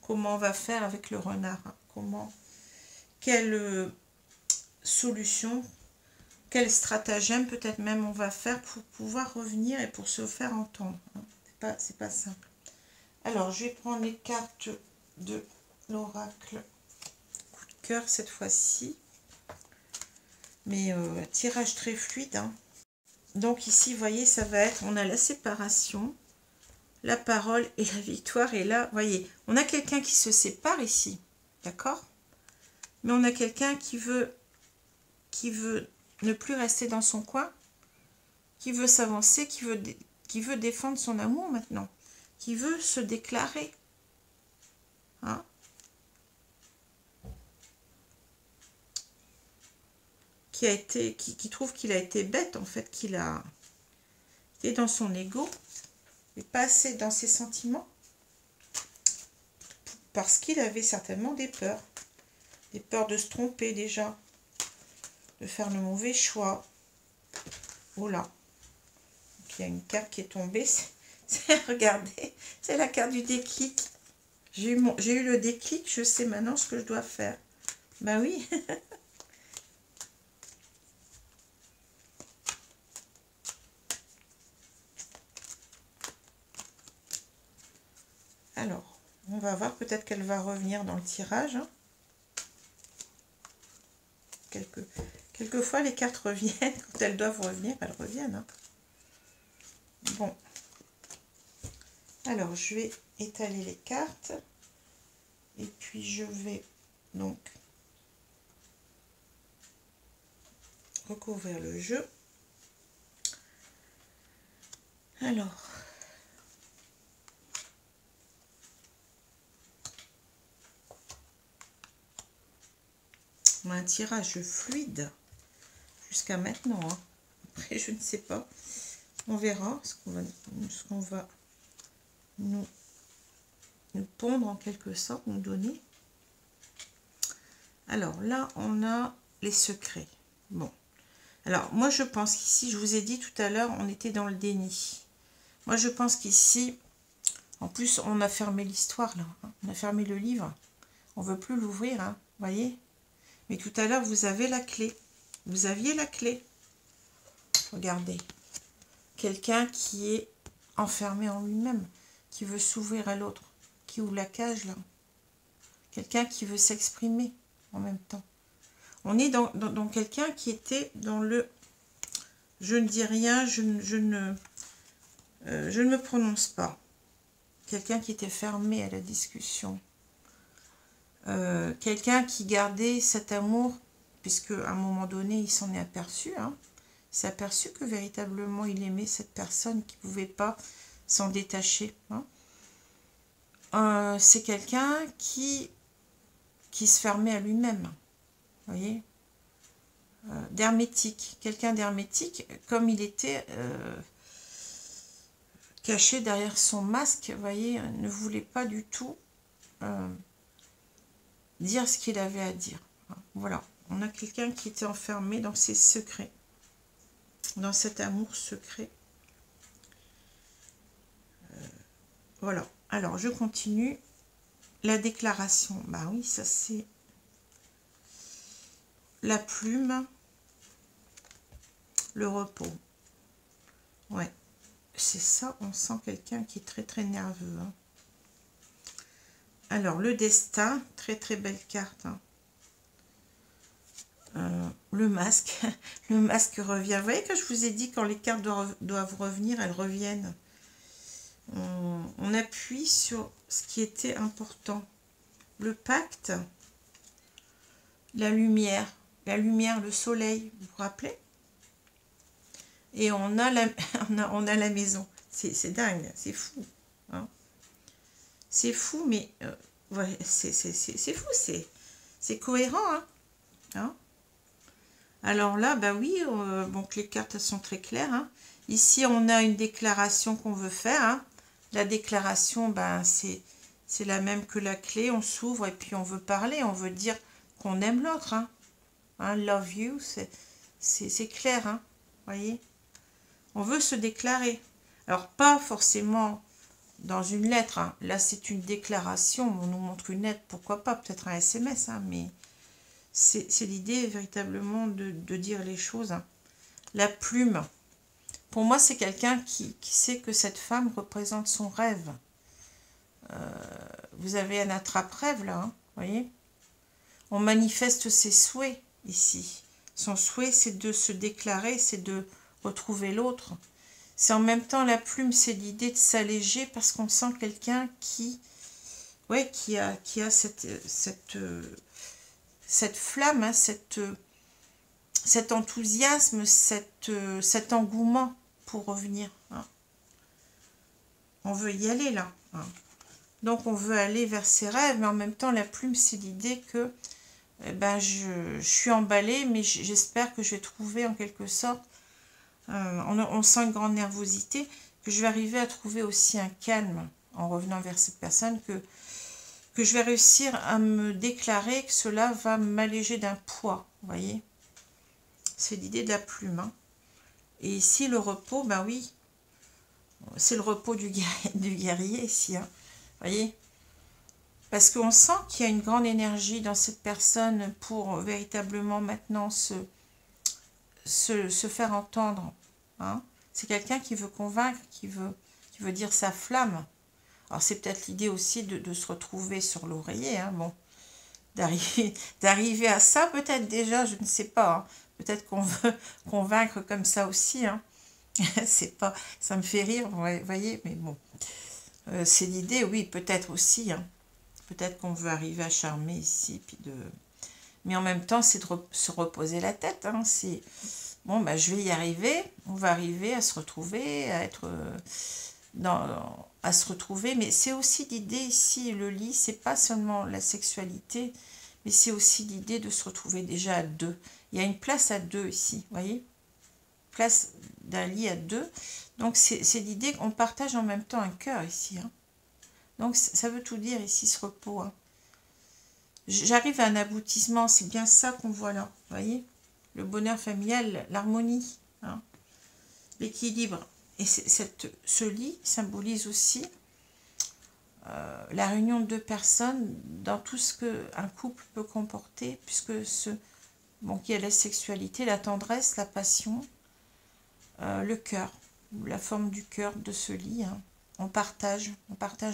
comment on va faire avec le renard. Hein, quelle solution, quel stratagème peut-être même on va faire pour pouvoir revenir et pour se faire entendre. Hein. C'est pas simple. Alors, je vais prendre les cartes de l'oracle coup de cœur cette fois-ci. Mais tirage très fluide. Hein. Donc ici, vous voyez, ça va être, on a la séparation, la parole et la victoire. Et là, vous voyez, on a quelqu'un qui se sépare ici, d'accord? Mais on a quelqu'un qui veut ne plus rester dans son coin, qui veut s'avancer, qui veut défendre son amour maintenant, qui veut se déclarer. Hein? Qui trouve qu'il a été bête, en fait, qu'il a été dans son ego, et pas assez dans ses sentiments, parce qu'il avait certainement des peurs de se tromper déjà, de faire le mauvais choix. Oh là, il y a une carte qui est tombée, regardez, c'est la carte du déclic. J'ai eu le déclic, je sais maintenant ce que je dois faire. Ben oui. Alors, on va voir, peut-être qu'elle va revenir dans le tirage. Hein. Quelquefois, les cartes reviennent. Quand elles doivent revenir, elles reviennent. Hein. Bon. Alors, je vais étaler les cartes. Et puis, je vais donc recouvrir le jeu. Alors, on a un tirage fluide jusqu'à maintenant. Hein. Après, je ne sais pas. On verra ce qu'on va nous pondre en quelque sorte, nous donner. Alors là, on a les secrets. Bon. Alors, moi, je pense qu'ici, je vous ai dit tout à l'heure, on était dans le déni. Moi, je pense qu'ici, en plus, on a fermé l'histoire, là. Hein. On a fermé le livre. On ne veut plus l'ouvrir, hein, voyez. Mais tout à l'heure, vous avez la clé. Vous aviez la clé. Regardez. Quelqu'un qui est enfermé en lui-même, qui veut s'ouvrir à l'autre, qui ouvre la cage, là. Quelqu'un qui veut s'exprimer en même temps. On est dans quelqu'un qui était dans le « je ne dis rien, je ne me prononce pas ». Quelqu'un qui était fermé à la discussion. Quelqu'un qui gardait cet amour, puisque à un moment donné, il s'en est aperçu. Hein. Il s'est aperçu que véritablement, il aimait cette personne qui ne pouvait pas s'en détacher. Hein. C'est quelqu'un qui se fermait à lui-même. Vous voyez, d'hermétique, quelqu'un d'hermétique, comme il était caché derrière son masque, vous voyez, ne voulait pas du tout dire ce qu'il avait à dire. Voilà, on a quelqu'un qui était enfermé dans ses secrets, dans cet amour secret. Voilà, alors je continue. La déclaration, bah oui, ça c'est la plume, le repos. Ouais, c'est ça, on sent quelqu'un qui est très très nerveux. Hein. Alors, le destin, très très belle carte. Hein. Le masque, le masque revient. Vous voyez que je vous ai dit, quand les cartes doivent revenir, elles reviennent. On appuie sur ce qui était important. Le pacte, la lumière, le soleil, vous vous rappelez? Et on a la maison. C'est dingue, c'est fou. Hein. C'est fou, mais ouais, c'est fou, c'est cohérent. Hein. Hein. Alors là, bah oui, bon, les cartes elles sont très claires. Hein. Ici, on a une déclaration qu'on veut faire. Hein. La déclaration, ben, c'est la même que la clé. On s'ouvre et puis on veut parler, on veut dire qu'on aime l'autre. Hein. Hein, love you, c'est clair. Hein. Voyez, on veut se déclarer. Alors, pas forcément dans une lettre. Hein. Là, c'est une déclaration. On nous montre une lettre, pourquoi pas, peut-être un SMS, hein, mais c'est l'idée véritablement de dire les choses. Hein. La plume. Pour moi, c'est quelqu'un qui sait que cette femme représente son rêve. Vous avez un attrape-rêve là, hein, voyez. On manifeste ses souhaits ici. Son souhait, c'est de se déclarer, c'est de retrouver l'autre. C'est en même temps, la plume, c'est l'idée de s'alléger parce qu'on sent quelqu'un qui a cette flamme, hein, cet enthousiasme, cet engouement pour revenir. Hein. On veut y aller là. Hein. Donc on veut aller vers ses rêves, mais en même temps la plume c'est l'idée que je suis emballée, mais j'espère que je vais trouver en quelque sorte, on sent une grande nervosité, que je vais arriver à trouver aussi un calme en revenant vers cette personne, que je vais réussir à me déclarer, que cela va m'alléger d'un poids, vous voyez. C'est l'idée de la plume. Hein. Et ici, le repos, ben oui, c'est le repos du guerrier ici. Hein. Vous voyez? Parce qu'on sent qu'il y a une grande énergie dans cette personne pour véritablement maintenant se faire entendre. Hein. C'est quelqu'un qui veut convaincre, qui veut dire sa flamme. Alors c'est peut-être l'idée aussi de se retrouver sur l'oreiller. Hein. Bon, d'arriver à ça peut-être déjà, je ne sais pas. Hein. Peut-être qu'on veut convaincre comme ça aussi. Hein. C'est pas, ça me fait rire, vous voyez, mais bon. C'est l'idée, oui, peut-être aussi. Hein. Peut-être qu'on veut arriver à charmer ici. Mais en même temps, c'est de se reposer la tête. Hein. bon, bah, je vais y arriver. On va arriver à se retrouver, à être à se retrouver. Mais c'est aussi l'idée ici, le lit, c'est pas seulement la sexualité, mais c'est aussi l'idée de se retrouver déjà à deux. Il y a une place à deux ici, vous voyez, place d'un lit à deux. Donc c'est l'idée qu'on partage en même temps un cœur ici. Hein. Donc ça veut tout dire ici, ce repos. Hein. J'arrive à un aboutissement, c'est bien ça qu'on voit là, vous voyez, le bonheur familial, l'harmonie, hein, l'équilibre. Et ce lit symbolise aussi la réunion de deux personnes dans tout ce qu'un couple peut comporter, puisque qui a la sexualité, la tendresse, la passion, le cœur, la forme du cœur de ce lit. Hein. On partage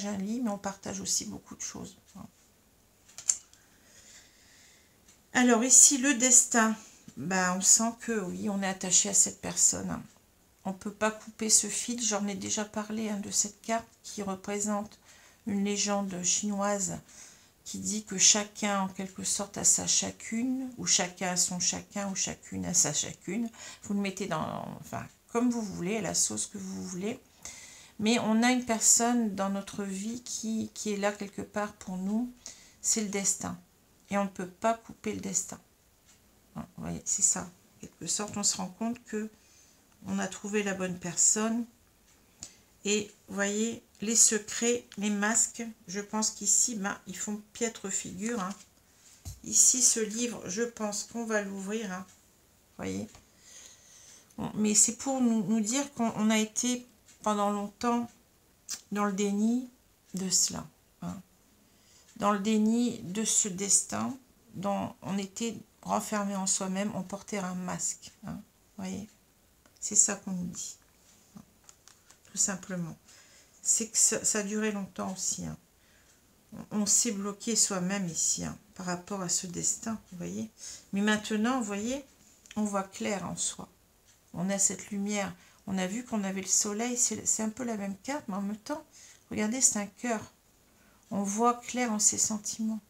un lit, mais on partage aussi beaucoup de choses. Hein. Alors ici, le destin, on sent que oui, on est attaché à cette personne. Hein. On ne peut pas couper ce fil, j'en ai déjà parlé de cette carte qui représente une légende chinoise qui dit que chacun en quelque sorte a sa chacune, ou chacun a son chacun, ou chacune a sa chacune. Vous le mettez comme vous voulez, à la sauce que vous voulez. Mais on a une personne dans notre vie qui est là quelque part pour nous, c'est le destin. Et on ne peut pas couper le destin. Vous voyez, c'est ça. En quelque sorte, on se rend compte que on a trouvé la bonne personne. Et vous voyez, les secrets, les masques, je pense qu'ici, ils font piètre figure. Hein. Ici, ce livre, je pense qu'on va l'ouvrir. Hein. Vous voyez. Mais c'est pour nous dire qu'on a été pendant longtemps dans le déni de cela. Hein. Dans le déni de ce destin, dont on était renfermé en soi-même, on portait un masque. Hein. Vous voyez. C'est ça qu'on nous dit. Tout simplement. C'est que ça a duré longtemps aussi. Hein. On s'est bloqué soi-même ici, hein, par rapport à ce destin, vous voyez. Mais maintenant, vous voyez, on voit clair en soi. On a cette lumière. On a vu qu'on avait le soleil, c'est un peu la même carte, mais en même temps, regardez, c'est un cœur. On voit clair en ses sentiments.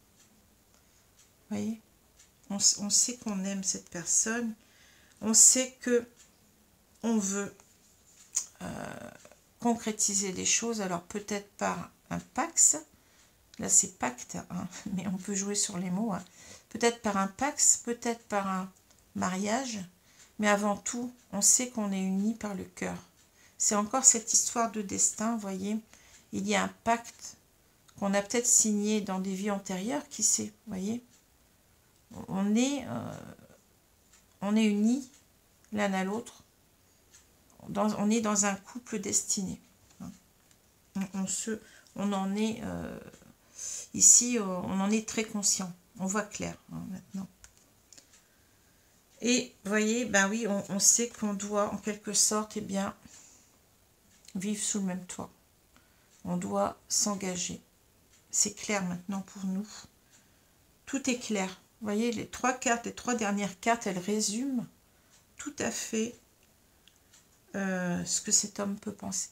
Vous voyez, on sait qu'on aime cette personne. On sait que on veut concrétiser les choses, alors peut-être par un pax, là c'est pacte, hein, mais on peut jouer sur les mots, hein. Peut-être par un pax, peut-être par un mariage, mais avant tout, on sait qu'on est unis par le cœur. C'est encore cette histoire de destin, vous voyez, il y a un pacte qu'on a peut-être signé dans des vies antérieures, qui sait, vous voyez, on est unis l'un à l'autre, on est dans un couple destiné. On en est ici, on en est très conscient. On voit clair maintenant. Et vous voyez, oui, on sait qu'on doit en quelque sorte, vivre sous le même toit. On doit s'engager. C'est clair maintenant pour nous. Tout est clair. Vous voyez, les trois dernières cartes, elles résument tout à fait ce que cet homme peut penser.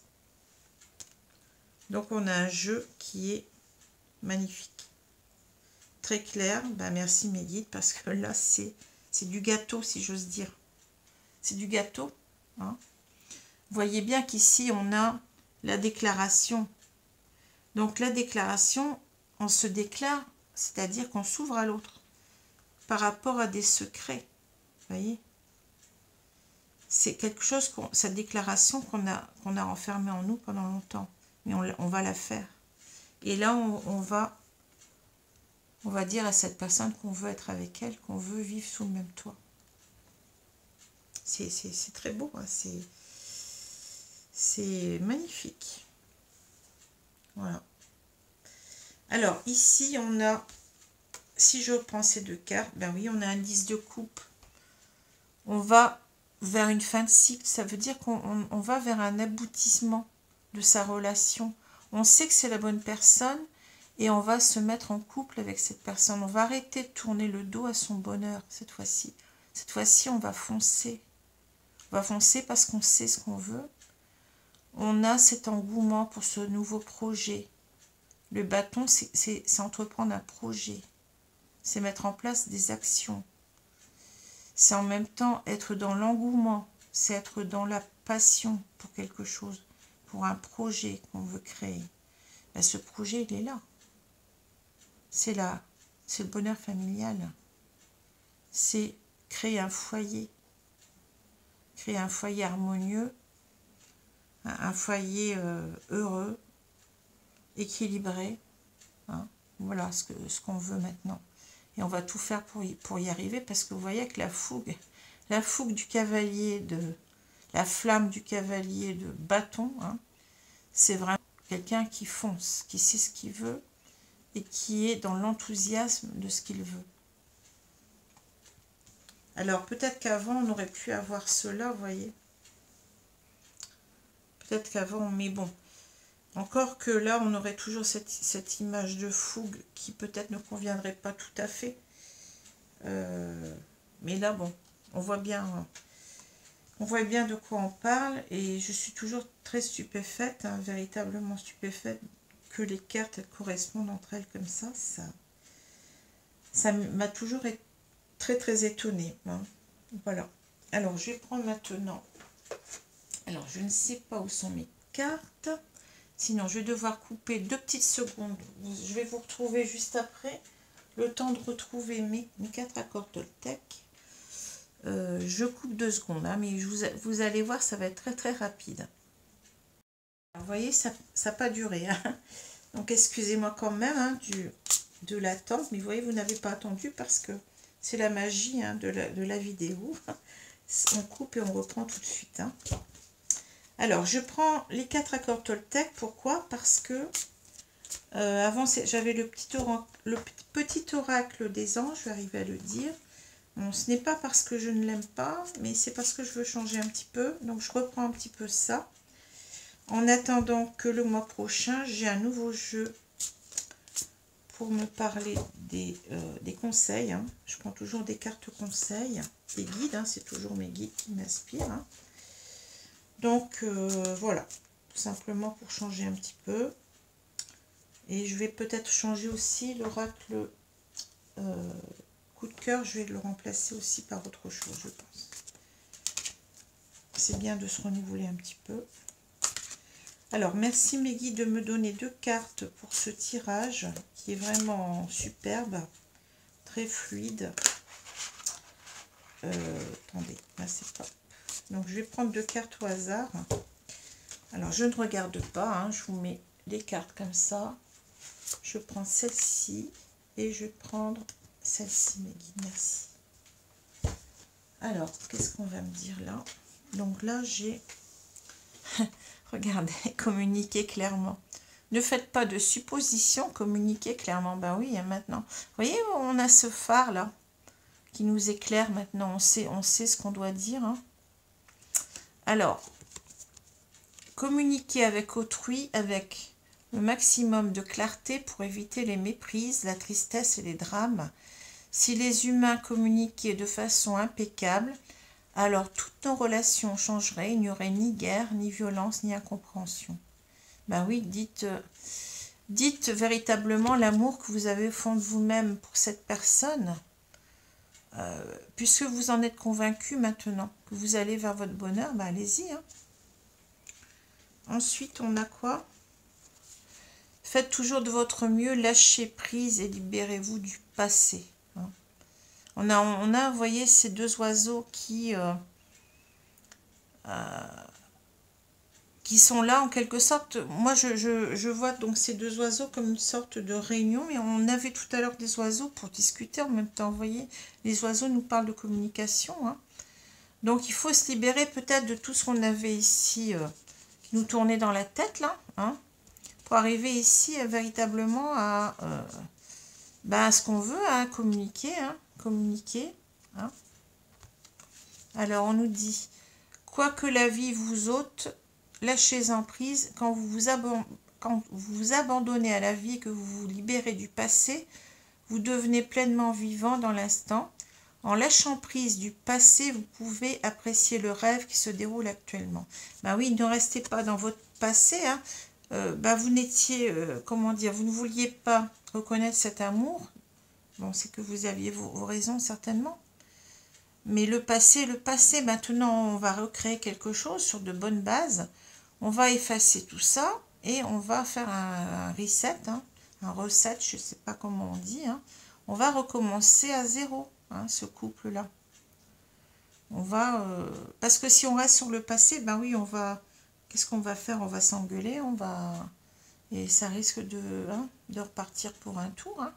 Donc on a un jeu qui est magnifique. Très clair. Merci mes guides, parce que là c'est du gâteau, si j'ose dire. C'est du gâteau. Hein. Vous voyez bien qu'ici on a la déclaration. Donc la déclaration, on se déclare, c'est-à-dire qu'on s'ouvre à l'autre par rapport à des secrets. Vous voyez, c'est quelque chose, cette déclaration qu'on a enfermée en nous pendant longtemps. Mais on va la faire. Et là, on va dire à cette personne qu'on veut être avec elle, qu'on veut vivre sous le même toit. C'est très beau, hein. C'est magnifique. Voilà. Alors, ici, on a, si je reprends ces deux cartes, oui, on a un 10 de coupe. On va vers une fin de cycle, ça veut dire qu'on va vers un aboutissement de sa relation. On sait que c'est la bonne personne et on va se mettre en couple avec cette personne. On va arrêter de tourner le dos à son bonheur cette fois-ci. Cette fois-ci, on va foncer. On va foncer parce qu'on sait ce qu'on veut. On a cet engouement pour ce nouveau projet. Le bâton, c'est entreprendre un projet. C'est mettre en place des actions. c'est en même temps être dans l'engouement, c'est être dans la passion pour quelque chose, pour un projet qu'on veut créer. Ben, ce projet, il est là. C'est là, c'est le bonheur familial. C'est créer un foyer harmonieux, un foyer heureux, équilibré. Hein. Voilà ce qu'on veut maintenant. Et on va tout faire pour y arriver, parce que vous voyez que la fougue du cavalier, la flamme du cavalier de bâton, hein, c'est vraiment quelqu'un qui fonce, qui sait ce qu'il veut et qui est dans l'enthousiasme de ce qu'il veut. Alors peut-être qu'avant on aurait pu avoir cela, vous voyez. Peut-être qu'avant, mais bon. Encore que là, on aurait toujours cette image de fougue qui peut-être ne conviendrait pas tout à fait. Mais là, bon, on voit bien de quoi on parle. Et je suis toujours très stupéfaite, hein, véritablement stupéfaite, que les cartes correspondent entre elles comme ça. Ça m'a toujours très très étonnée. Hein. Voilà. Alors, je vais prendre maintenant. Alors, je ne sais pas où sont mes cartes. Sinon, je vais devoir couper 2 petites secondes. Je vais vous retrouver juste après. Le temps de retrouver mes 4 accords Toltec. Je coupe 2 secondes. Hein, mais vous allez voir, ça va être très très rapide. Alors, vous voyez, ça n'a pas duré. Hein. Donc, excusez-moi quand même hein, de l'attente. Mais vous voyez, vous n'avez pas attendu parce que c'est la magie hein, de la vidéo. On coupe et on reprend tout de suite. Hein. Alors, je prends les 4 accords Toltec. Pourquoi? Parce que avant, j'avais le petit oracle des anges, je vais arriver à le dire. Bon, ce n'est pas parce que je ne l'aime pas, mais c'est parce que je veux changer un petit peu. Donc, je reprends un petit peu ça. En attendant que le mois prochain, j'ai un nouveau jeu pour me parler des conseils. Hein. Je prends toujours des cartes conseils, des guides. Hein, c'est toujours mes guides qui m'inspirent. Hein. Donc voilà, tout simplement pour changer un petit peu. Et je vais peut-être changer aussi l'oracle coup de cœur. Je vais le remplacer aussi par autre chose, je pense. C'est bien de se renouveler un petit peu. Alors, merci mes guides de me donner 2 cartes pour ce tirage qui est vraiment superbe, très fluide. Attendez, là c'est pas... Donc, je vais prendre 2 cartes au hasard. Alors, je ne regarde pas, hein, je vous mets les cartes comme ça. Je prends celle-ci et je vais prendre celle-ci, mes guides. Merci. Alors, qu'est-ce qu'on va me dire là? Donc là, j'ai... Regardez, communiquer clairement. Ne faites pas de suppositions, communiquez clairement. Ben oui, maintenant. Vous voyez, on a ce phare là qui nous éclaire maintenant. On sait ce qu'on doit dire. Hein. Alors, communiquer avec autrui avec le maximum de clarté pour éviter les méprises, la tristesse et les drames. Si les humains communiquaient de façon impeccable, alors toutes nos relations changeraient, il n'y aurait ni guerre, ni violence, ni incompréhension. Ben oui, dites véritablement l'amour que vous avez au fond de vous-même pour cette personne, puisque vous en êtes convaincu maintenant, que vous allez vers votre bonheur, ben allez-y. Hein. Ensuite, on a quoi? Faites toujours de votre mieux, lâchez prise et libérez-vous du passé. Hein. On a, vous voyez, ces 2 oiseaux qui sont là en quelque sorte. Moi, je vois donc ces 2 oiseaux comme une sorte de réunion. Et on avait tout à l'heure des oiseaux pour discuter en même temps. Vous voyez, les oiseaux nous parlent de communication. Hein. Donc, il faut se libérer peut-être de tout ce qu'on avait ici qui nous tournait dans la tête, là. Hein, pour arriver ici véritablement à ce qu'on veut, hein, communiquer. Hein, communiquer. Hein. Alors, on nous dit, quoi que la vie vous ôte, lâchez en prise. Quand vous vous abandonnez à la vie, que vous vous libérez du passé, vous devenez pleinement vivant dans l'instant. En lâchant prise du passé, vous pouvez apprécier le rêve qui se déroule actuellement. Ben oui, ne restez pas dans votre passé. Hein. Vous n'étiez, comment dire, vous ne vouliez pas reconnaître cet amour. Bon, c'est que vous aviez vos raisons certainement. Mais le passé, maintenant, on va recréer quelque chose sur de bonnes bases. On va effacer tout ça et on va faire un reset, hein, un reset, je ne sais pas comment on dit. Hein. On va recommencer à zéro, hein, ce couple-là. On va... parce que si on reste sur le passé, ben oui, on va... Qu'est-ce qu'on va faire? On va s'engueuler, on va... Et ça risque de repartir pour un tour. Hein.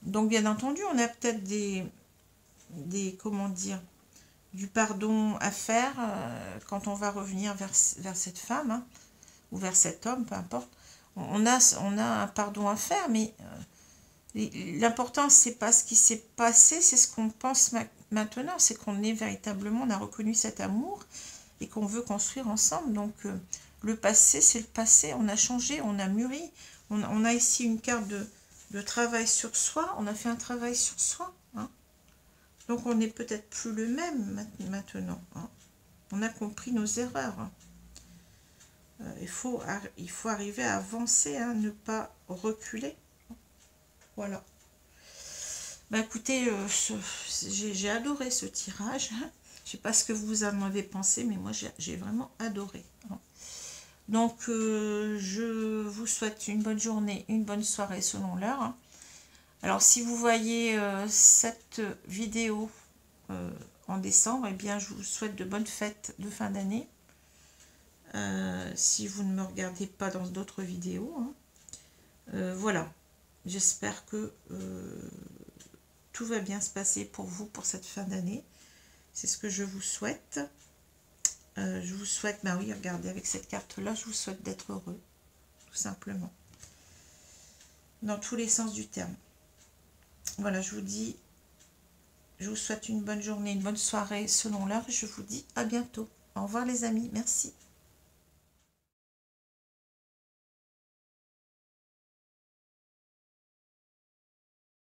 Donc, bien entendu, on a peut-être comment dire, du pardon à faire quand on va revenir vers cette femme, hein, ou vers cet homme, peu importe. On a un pardon à faire, mais l'important, c'est pas ce qui s'est passé, c'est ce qu'on pense maintenant, c'est qu'on est véritablement, on a reconnu cet amour et qu'on veut construire ensemble. Donc, le passé, c'est le passé, on a changé, on a mûri. On a ici une carte de travail sur soi, on a fait un travail sur soi. Hein. Donc, on n'est peut-être plus le même maintenant. Hein. On a compris nos erreurs. Hein. Il faut arriver à avancer, hein, ne pas reculer. Voilà. Bah écoutez, j'ai adoré ce tirage. Je ne sais pas ce que vous en avez pensé, mais moi j'ai vraiment adoré. Hein. Donc, je vous souhaite une bonne journée, une bonne soirée selon l'heure. Hein. Alors, si vous voyez cette vidéo en décembre, eh bien, je vous souhaite de bonnes fêtes de fin d'année. Si vous ne me regardez pas dans d'autres vidéos. Hein. Voilà. J'espère que tout va bien se passer pour vous pour cette fin d'année. C'est ce que je vous souhaite. Je vous souhaite, ben oui, regardez, avec cette carte-là, je vous souhaite d'être heureux, tout simplement. Dans tous les sens du terme. Voilà, je vous souhaite une bonne journée, une bonne soirée selon l'heure. Je vous dis à bientôt. Au revoir les amis, merci.